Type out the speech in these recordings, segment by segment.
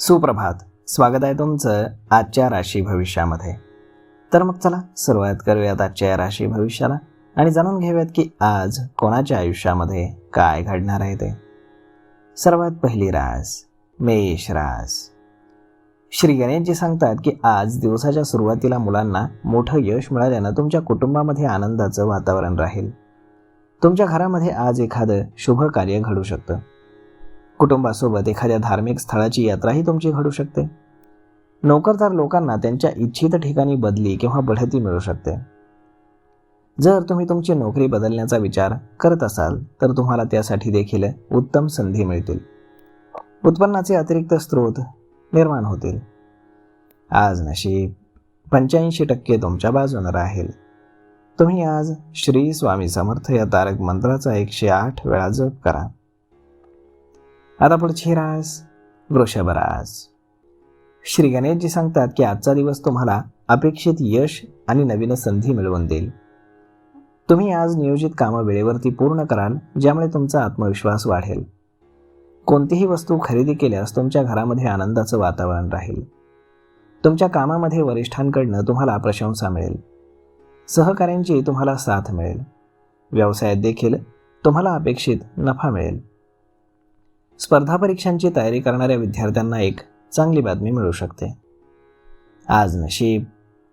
सुप्रभात. स्वागत आहे तुमचं आजच्या राशी भविष्यामध्ये. तर मग चला सुरुवात करूयात आजच्या या राशी भविष्याला आणि जाणून घेऊयात की आज कोणाच्या आयुष्यामध्ये काय घडणार आहे ते. सर्वात पहिली रास मेष रास. श्री गणेशजी सांगतात की आज दिवसाच्या सुरुवातीला मुलांना मोठं यश मिळाल्यानं तुमच्या कुटुंबामध्ये आनंदाचं वातावरण राहील. तुमच्या घरामध्ये आज एखादं शुभ कार्य घडू शकतं. कुटुंबासोबत एखाद्या धार्मिक स्थळाची यात्राही तुमची घडू शकते. नोकरदार लोकांना त्यांच्या इच्छित ठिकाणी बदली किंवा बढती मिळू शकते. जर तुम्ही तुमची नोकरी बदलण्याचा विचार करत असाल तर तुम्हाला त्यासाठी देखील उत्तम संधी मिळतील. उत्पन्नाचे अतिरिक्त स्रोत निर्माण होतील. आज नशीब 85% तुमच्या बाजूने राहील. तुम्ही आज श्री स्वामी समर्थ या तारक मंत्राचा 108 वेळा जप करा. आता पुढची रास वृषभ रास. श्री गणेशजी सांगतात की आजचा दिवस तुम्हाला अपेक्षित यश आणि नवीन संधी मिळवून देईल. तुम्ही आज नियोजित कामं वेळेवरती पूर्ण कराल, ज्यामुळे तुमचा आत्मविश्वास वाढेल. कोणतीही वस्तू खरेदी केल्यास तुमच्या घरामध्ये आनंदाचं वातावरण राहील. तुमच्या कामामध्ये वरिष्ठांकडनं तुम्हाला प्रशंसा मिळेल. सहकाऱ्यांची तुम्हाला साथ मिळेल. व्यवसायात देखील तुम्हाला अपेक्षित नफा मिळेल. स्पर्धा परीक्षांची तयारी करणाऱ्या विद्यार्थ्यांना एक चांगली बातमी मिळू शकते. आज नशीब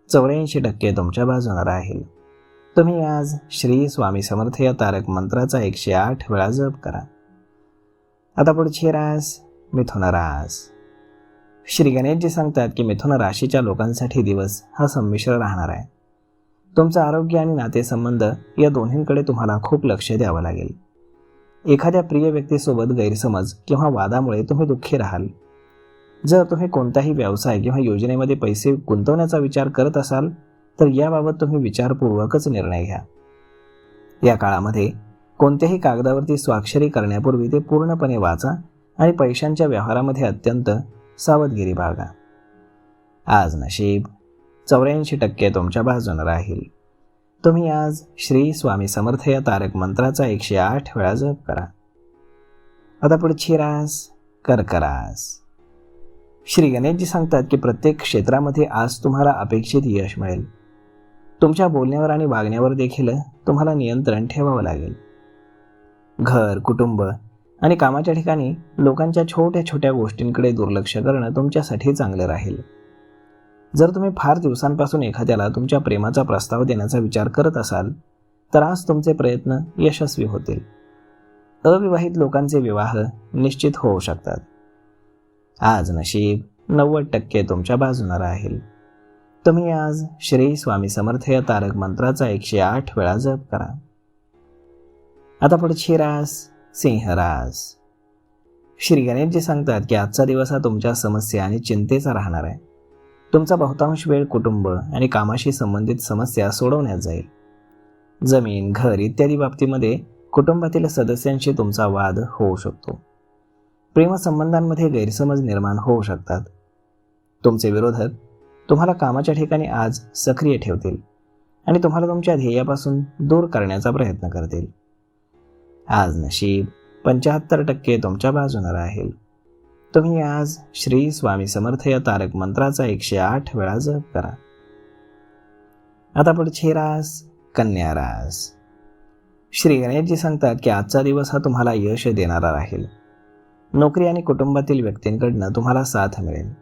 84% तुमच्या बाजूने राहील. तुम्ही आज श्री स्वामी समर्थ या तारक मंत्राचा 108 वेळा जप करा. आता पुढची रास मिथुन रास. श्री गणेशजी सांगतात की मिथुन राशीच्या लोकांसाठी दिवस हा संमिश्र राहणार आहे. तुमचं आरोग्य आणि नातेसंबंध या दोन्हींकडे तुम्हाला खूप लक्ष द्यावं लागेल. एखाद्या प्रिय व्यक्तीसोबत गैरसमज किंवा वादामुळे तुम्ही दुःखी राहाल. जर तुम्ही कोणताही व्यवसाय किंवा योजनेमध्ये पैसे गुंतवण्याचा विचार करत असाल तर याबाबत तुम्ही विचारपूर्वकच निर्णय घ्या. या काळामध्ये कोणत्याही कागदावरती स्वाक्षरी करण्यापूर्वी ते पूर्णपणे वाचा आणि पैशांच्या व्यवहारामध्ये अत्यंत सावधगिरी बाळगा. आज नशीब 84% तुमच्या बाजूने राहील. तुम्ही आज श्री स्वामी समर्थ या तारक मंत्राचा 108 वेळा जप करा. आता पुढची रास कर्क रास. श्री गणेशजी सांगतात की प्रत्येक क्षेत्रामध्ये आज तुम्हाला अपेक्षित यश मिळेल. तुमच्या बोलण्यावर आणि वागण्यावर देखील तुम्हाला नियंत्रण ठेवावं लागेल. घर, कुटुंब आणि कामाच्या ठिकाणी लोकांच्या छोट्या छोट्या गोष्टींकडे दुर्लक्ष करणं तुमच्यासाठी चांगलं राहील. जर तुम्ही फार दिवसांपासून एखाद्याला तुमच्या प्रेमाचा प्रस्ताव देण्याचा विचार करत असाल तर आज तुमचे प्रयत्न यशस्वी होतील. अविवाहित लोकांचे विवाह निश्चित होऊ शकतात. आज नशीब 90% तुमच्या बाजूने राहील. तुम्ही आज श्री स्वामी समर्थ या तारक मंत्राचा 108 वेळा जप करा. आता पुढची रास सिंह रास. श्री गणेशजी सांगतात की आजचा दिवस हा तुमच्या समस्या आणि चिंतेचा राहणार आहे. तुमचा बहुतांश वेळ कुटुंब आणि कामाशी संबंधित समस्या सोडवण्यात जाईल. जमीन, घर इत्यादी बाबतीमध्ये कुटुंबातील सदस्यांशी तुमचा वाद होऊ शकतो. प्रेमसंबंधांमध्ये गैरसमज निर्माण होऊ शकतात. तुमचे विरोधक तुम्हाला कामाच्या ठिकाणी आज सक्रिय ठेवतील आणि तुम्हाला तुमच्या ध्येयापासून दूर करण्याचा प्रयत्न करतील. आज नशीब 75% तुमच्या बाजूने राहील. तुम्ही आज श्री स्वामी समर्थ या तारक मंत्राचा 108 वेळा जप करा. आता पुढची रास कन्या रास. श्री गणेशजी सांगतात की आजचा दिवस हा तुम्हाला यश देणारा राहील. नोकरी आणि कुटुंबातील व्यक्तींकडनं तुम्हाला साथ मिळेल.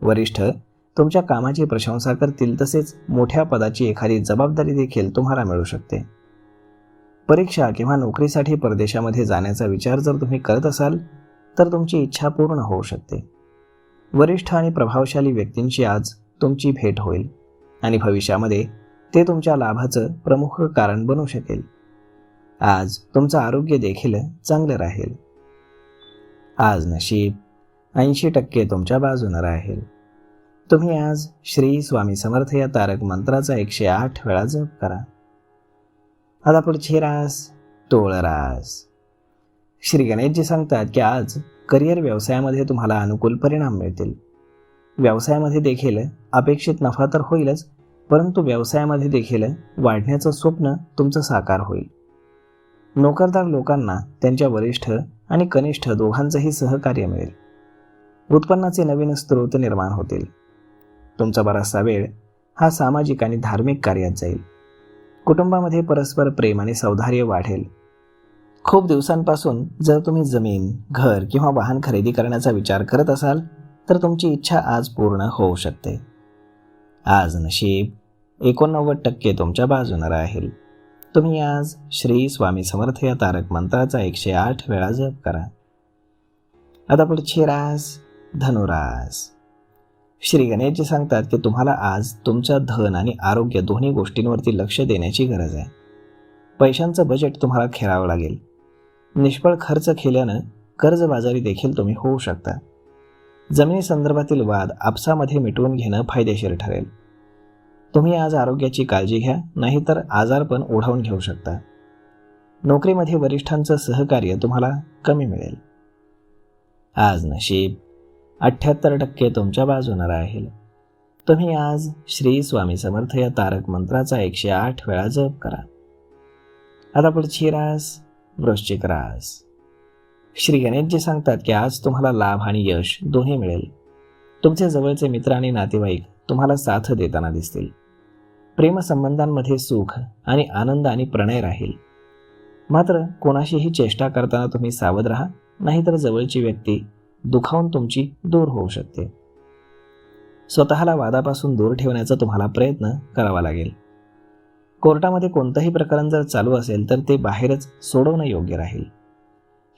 वरिष्ठ तुमच्या कामाची प्रशंसा करतील, तसेच मोठ्या पदाची एखादी जबाबदारी देखील तुम्हाला मिळू शकते. परीक्षा किंवा नोकरीसाठी परदेशामध्ये जाण्याचा विचार जर तुम्ही करत असाल तर तुमची इच्छा पूर्ण होऊ शकते. वरिष्ठ आणि प्रभावशाली व्यक्तींची आज तुमची भेट होईल आणि भविष्यामध्ये ते तुमच्या लाभाचं प्रमुख कारण बनू शकेल. आज तुमचं आरोग्य देखील चांगलं राहील. आज नशीब 80% तुमच्या बाजूने राहील. तुम्ही आज श्री स्वामी समर्थ या तारक मंत्राचा 108 वेळा जप करा. आता पुढची रास तुळ रास. श्री गणेशजी सांगतात की आज करिअर व्यवसायामध्ये तुम्हाला अनुकूल परिणाम मिळतील. व्यवसायामध्ये देखील अपेक्षित नफा तर होईलच, परंतु व्यवसायामध्ये देखील वाढण्याचं स्वप्न तुमचं साकार होईल. नोकरदार लोकांना त्यांच्या वरिष्ठ आणि कनिष्ठ दोघांचंही सहकार्य मिळेल. उत्पन्नाचे नवीन स्रोत निर्माण होतील. तुमचा बराचसा वेळ हा सामाजिक आणि धार्मिक कार्यात जाईल. कुटुंबामध्ये परस्पर प्रेम आणि सौहार्द वाढेल. खूप दिवसांपासून जर तुम्ही जमीन, घर किंवा वाहन खरेदी करण्याचा विचार करत असाल तर तुमची इच्छा आज पूर्ण होऊ शकते. आज नशीब 89% तुमच्या बाजूने राहील. तुम्ही आज श्री स्वामी समर्थ या तारक मंत्राचा 108 वेळा जप करा. आता पुढची रास धनुरास. श्री गणेशजी सांगतात की तुम्हाला आज तुमच्या धन आणि आरोग्य दोन्ही गोष्टींवरती लक्ष देण्याची गरज आहे. पैशांचं बजेट तुम्हाला खेळावं लागेल. निष्फळ खर्च केल्यानं कर्जबाजारी देखील तुम्ही होऊ शकता. जमिनी संदर्भातील वाद आपसामध्ये मिटवून घेणं फायदेशीर ठरेल. तुम्ही आज आरोग्याची काळजी घ्या, नाहीतर आजारपण ओढावून घेऊ शकता. नोकरीमध्ये वरिष्ठांचं सहकार्य तुम्हाला कमी मिळेल. आज नशीब 78% तुमच्या बाजूने राहील. तुम्ही आज श्री स्वामी समर्थ या तारक मंत्राचा 108 वेळा जप करा. आता पुढची रास वृश्चिक रास. श्री गणेशजी सांगतात की आज तुम्हाला लाभ आणि यश दोन्ही मिळेल. तुमचे जवळचे मित्र आणि नातेवाईक तुम्हाला साथ देताना दिसतील. प्रेमसंबंधांमध्ये सुख आणि आनंद आणि प्रणय राहील. मात्र कोणाशीही चेष्टा करताना तुम्ही सावध राहा, नाहीतर जवळची व्यक्ती दुखावून तुमची दूर होऊ शकते. स्वतःला वादापासून दूर ठेवण्याचा तुम्हाला प्रयत्न करावा लागेल. कोर्टामध्ये कोणतंही प्रकरण जर चालू असेल तर ते बाहेरच सोडवणं योग्य राहील.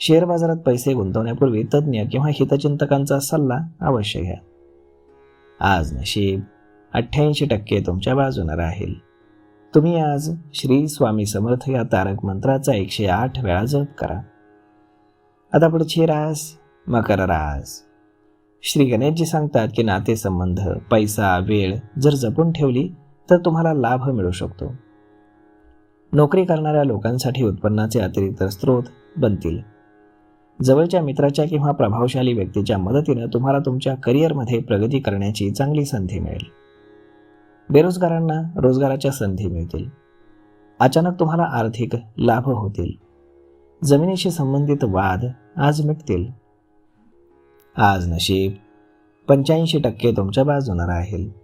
शेअर बाजारात पैसे गुंतवण्यापूर्वी तज्ज्ञ किंवा हितचिंतकांचा सल्ला अवश्य घ्या. आज नशीब 88% तुमच्या बाजूने राहील. तुम्ही आज श्री स्वामी समर्थ या तारक मंत्राचा 108 वेळा जप करा. आता पुढची रास मकर रास. श्री गणेशजी सांगतात की नातेसंबंध, पैसा, वेळ जर जपून ठेवली तर तुम्हाला लाभ मिळू शकतो. नोकरी करणाऱ्या लोकांसाठी उत्पन्नाचे अतिरिक्त स्रोत बनतील. जवळच्या मित्राच्या किंवा प्रभावशाली व्यक्तीच्या मदतीने तुम्हाला तुमच्या करिअरमध्ये प्रगती करण्याची चांगली संधी मिळेल. बेरोजगारांना रोजगाराच्या संधी मिळतील. अचानक तुम्हाला आर्थिक लाभ होतील. जमिनीशी संबंधित वाद आज मिटतील. आज नशीब 85% तुमच्या बाजूने राहील.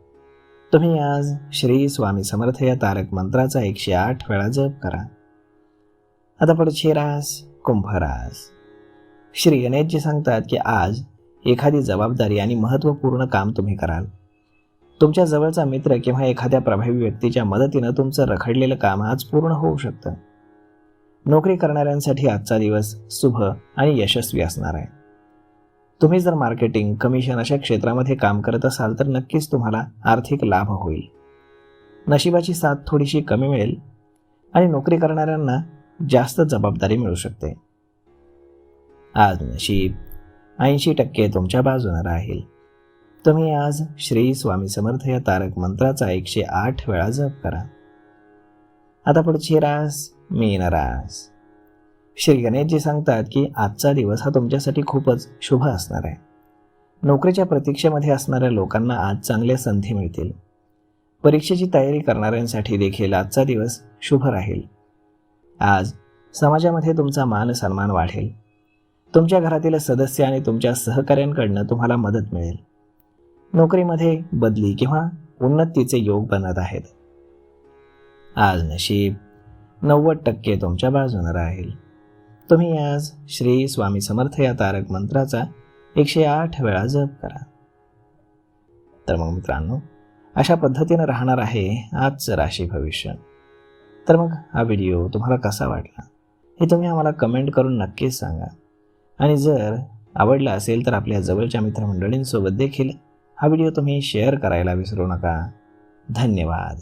तुम्ही आज श्री स्वामी समर्थ या तारक मंत्राचा 108 वेळा जप करा. आता पुढची रास कुंभ रास. श्री गणेशजी सांगतात की आज एखादी जबाबदारी आणि महत्त्वपूर्ण काम तुम्ही कराल. तुमच्या जवळचा मित्र किंवा एखाद्या प्रभावी व्यक्तीच्या मदतीनं तुमचं रखडलेलं काम आज पूर्ण होऊ शकतं. नोकरी करणाऱ्यांसाठी आजचा दिवस शुभ आणि यशस्वी असणार आहे. तुम्ही जर मार्केटिंग, कमिशन अशा क्षेत्रामध्ये काम करत असाल तर नक्कीच तुम्हाला आर्थिक लाभ होईल. नशिबाची साथ थोडीशी कमी मिळेल आणि नोकरी करणाऱ्यांना जास्त जबाबदारी मिळू शकते. आज नशीब 80% तुमच्या बाजूने राहील. तुम्ही आज श्री स्वामी समर्थ या तारक मंत्राचा 108 वेळा जप करा. आता पुढची रास मीन रास. श्री गणेशजी सांगतात की आजचा दिवस हा तुमच्यासाठी खूपच शुभ असणार आहे. नोकरीच्या प्रतीक्षेमध्ये असणाऱ्या लोकांना आज चांगल्या संधी मिळतील. परीक्षेची तयारी करणाऱ्यांसाठी देखील आजचा दिवस शुभ राहील. आज समाजामध्ये तुमचा मान सन्मान वाढेल. तुमच्या घरातील सदस्य आणि तुमच्या सहकाऱ्यांकडून तुम्हाला मदत मिळेल. नोकरीमध्ये बदली किंवा उन्नतीचे योग बनत आहेत. आज नशीब 90% तुमच्या बाजूने राहील. तुम्ही आज श्री स्वामी समर्थ या तारक मंत्राचा 108 वेळा जप करा. तर मग मित्रांनो, अशा पद्धतीनं राहणार आहे आजचं राशी भविष्य. तर मग हा व्हिडिओ तुम्हाला कसा वाटला हे तुम्ही आम्हाला कमेंट करून नक्कीच सांगा. आणि जर आवडला असेल तर आपल्या जवळच्या मित्रमंडळींसोबत देखील हा व्हिडिओ तुम्ही शेअर करायला विसरू नका. धन्यवाद.